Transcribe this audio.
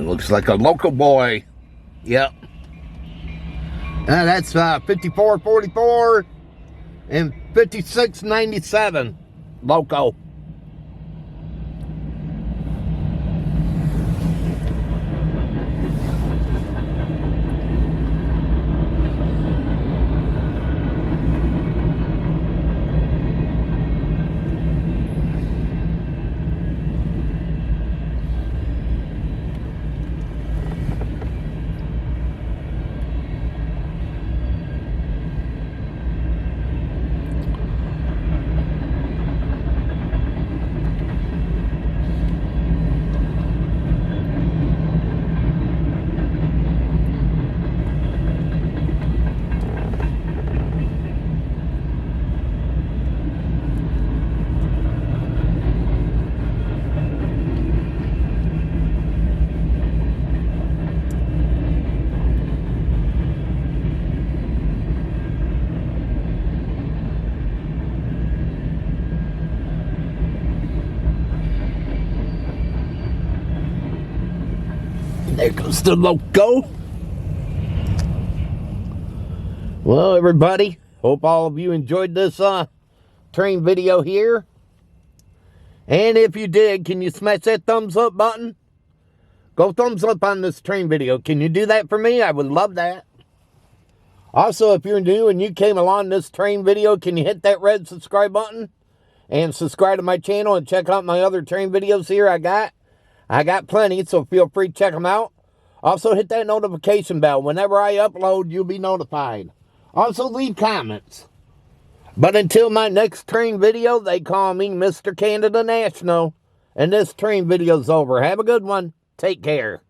looks like a local boy. Yep. That's 5444 and 5697 loco. There goes the loco. Well, everybody, hope all of you enjoyed this train video here. And if you did, can you smash that thumbs up button? Go thumbs up on this train video. Can you do that for me? I would love that. Also, if you're new and you came along this train video, can you hit that red subscribe button? And subscribe to my channel and check out my other train videos here I got plenty, so feel free to check them out. Also, hit that notification bell. Whenever I upload, you'll be notified. Also, leave comments. But until my next train video, they call me Mr. Canada National. And this train video's over. Have a good one. Take care.